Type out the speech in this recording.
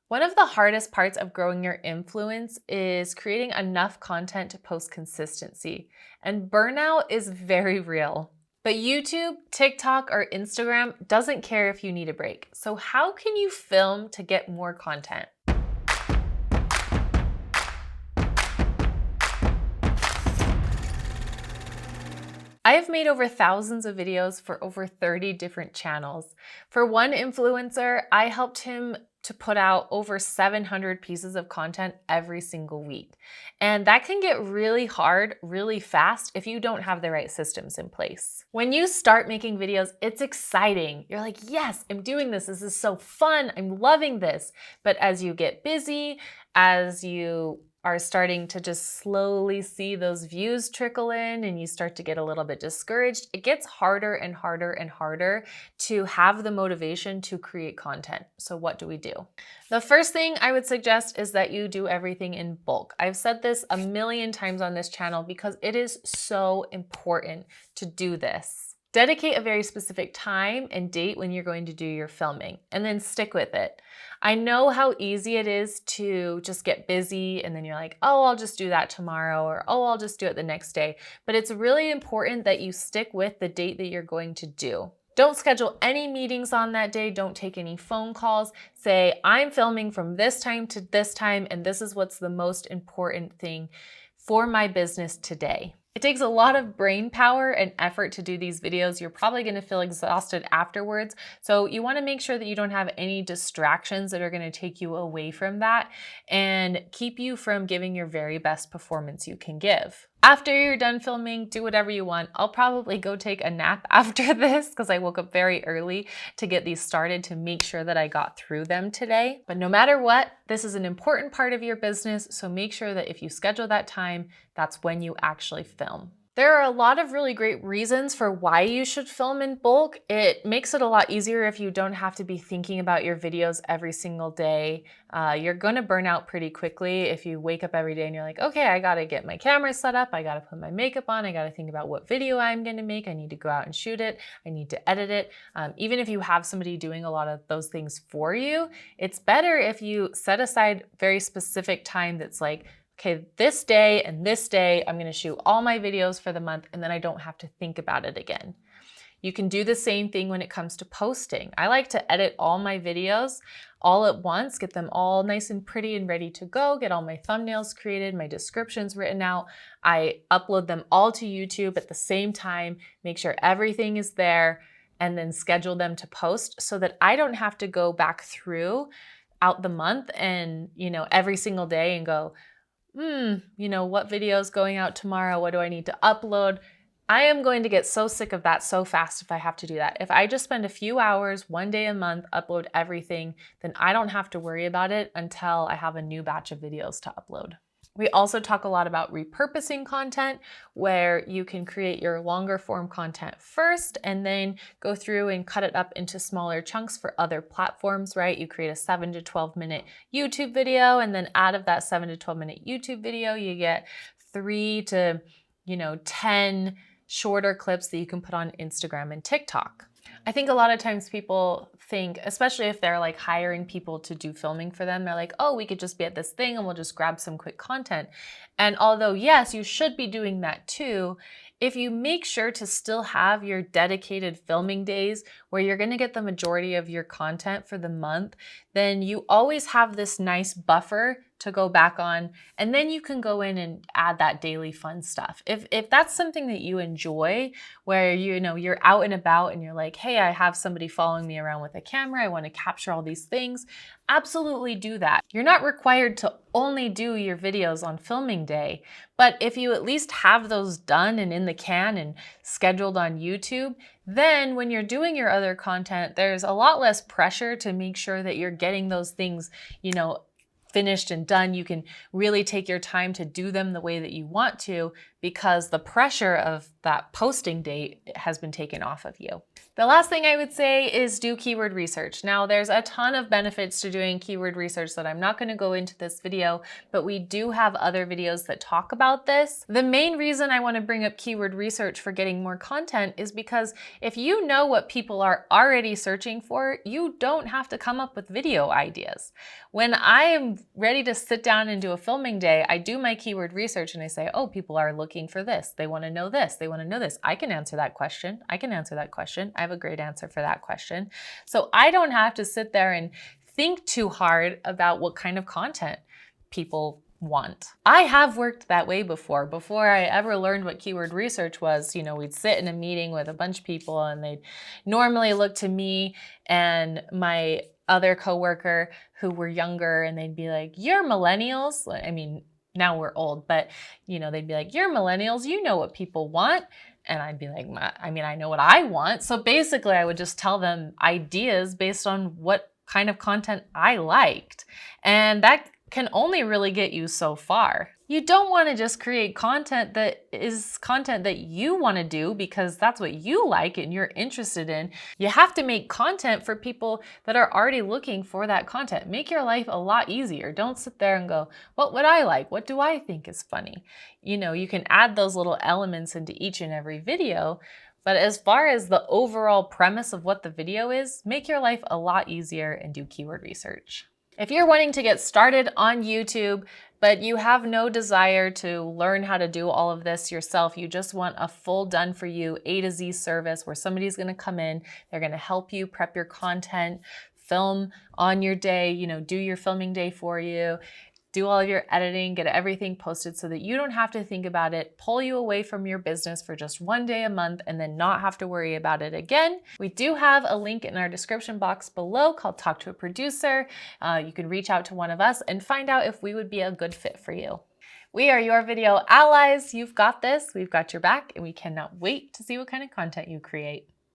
One of the hardest parts of growing your influence is creating enough content to post consistency, and burnout is very real. But YouTube, TikTok, or Instagram doesn't care if you need a break. So how can you film to get more content? I have made over thousands of videos for over 30 different channels. For one influencer, I helped him to put out over 700 pieces of content every single week. And that can get really hard, really fast if you don't have the right systems in place. When you start making videos, it's exciting. You're like, yes, I'm doing this. This is so fun. I'm loving this. But as you get busy, as you are starting to just slowly see those views trickle in and you start to get a little bit discouraged, it gets harder and harder and harder to have the motivation to create content. So what do we do? The first thing I would suggest is that you do everything in bulk. I've said this a million times on this channel because it is so important to do this. Dedicate a very specific time and date when you're going to do your filming, and then stick with it. I know how easy it is to just get busy and then you're like, oh, I'll just do that tomorrow, or oh, I'll just do it the next day. But it's really important that you stick with the date that you're going to do. Don't schedule any meetings on that day. Don't take any phone calls. Say, I'm filming from this time to this time, and this is what's the most important thing for my business today. It takes a lot of brain power and effort to do these videos. You're probably going to feel exhausted afterwards. So you want to make sure that you don't have any distractions that are going to take you away from that and keep you from giving your very best performance you can give. After you're done filming, do whatever you want. I'll probably go take a nap after this because I woke up very early to get these started to make sure that I got through them today. But no matter what, this is an important part of your business, so make sure that if you schedule that time, that's when you actually film. There are a lot of really great reasons for why you should film in bulk. It makes it a lot easier if you don't have to be thinking about your videos every single day. You're gonna burn out pretty quickly if you wake up every day and you're like, okay, I gotta get my camera set up, I gotta put my makeup on, I gotta think about what video I'm gonna make, I need to go out and shoot it, I need to edit it. Even if you have somebody doing a lot of those things for you, it's better if you set aside very specific time that's like, okay, this day and this day, I'm gonna shoot all my videos for the month, and then I don't have to think about it again. You can do the same thing when it comes to posting. I like to edit all my videos all at once, get them all nice and pretty and ready to go, get all my thumbnails created, my descriptions written out. I upload them all to YouTube at the same time, make sure everything is there, and then schedule them to post so that I don't have to go back through out the month and, every single day and go, what video is going out tomorrow? What do I need to upload? I am going to get so sick of that so fast if I have to do that. If I just spend a few hours, one day a month, upload everything, then I don't have to worry about it until I have a new batch of videos to upload. We also talk a lot about repurposing content, where you can create your longer form content first and then go through and cut it up into smaller chunks for other platforms, right? You create a 7 to 12 minute YouTube video, and then out of that 7 to 12 minute YouTube video, you get 3 to 10 shorter clips that you can put on Instagram and TikTok. I think a lot of times people think, especially if they're like hiring people to do filming for them, they're like, oh, we could just be at this thing and we'll just grab some quick content. And although, yes, you should be doing that too, if you make sure to still have your dedicated filming days where you're going to get the majority of your content for the month, then you always have this nice buffer to go back on, and then you can go in and add that daily fun stuff. If that's something that you enjoy, where you're out and about and you're like, hey, I have somebody following me around with a camera, I want to capture all these things, absolutely do that. You're not required to only do your videos on filming day, but if you at least have those done and in the can and scheduled on YouTube, then when you're doing your other content, there's a lot less pressure to make sure that you're getting those things, finished and done. You can really take your time to do them the way that you want to, because the pressure of that posting date has been taken off of you. The last thing I would say is do keyword research. Now, there's a ton of benefits to doing keyword research that I'm not going to go into this video, but we do have other videos that talk about this. The main reason I want to bring up keyword research for getting more content is because if you know what people are already searching for, you don't have to come up with video ideas. When I am ready to sit down and do a filming day, I do my keyword research and I say, oh, people are looking for this. They want to know this. They want to know this. I can answer that question. I can answer that question. I have a great answer for that question. So I don't have to sit there and think too hard about what kind of content people want. I have worked that way before. Before I ever learned what keyword research was, we'd sit in a meeting with a bunch of people and they'd normally look to me and my other coworker who were younger and they'd be like, you're millennials. I mean, now we're old, but they'd be like, you're millennials, you know what people want. And I'd be like, I know what I want. So basically I would just tell them ideas based on what kind of content I liked. And that can only really get you so far. You don't want to just create content that is content that you want to do because that's what you like and you're interested in. You have to make content for people that are already looking for that content. Make your life a lot easier. Don't sit there and go, what would I like? What do I think is funny? You can add those little elements into each and every video. But as far as the overall premise of what the video is, make your life a lot easier and do keyword research. If you're wanting to get started on YouTube, but you have no desire to learn how to do all of this yourself, you just want a full done for you A to Z service where somebody's going to come in, they're going to help you prep your content, film on your day, do your filming day for you, do all of your editing, get everything posted so that you don't have to think about it, pull you away from your business for just one day a month and then not have to worry about it again. We do have a link in our description box below called Talk to a Producer. You can reach out to one of us and find out if we would be a good fit for you. We are your video allies. You've got this, we've got your back, and we cannot wait to see what kind of content you create.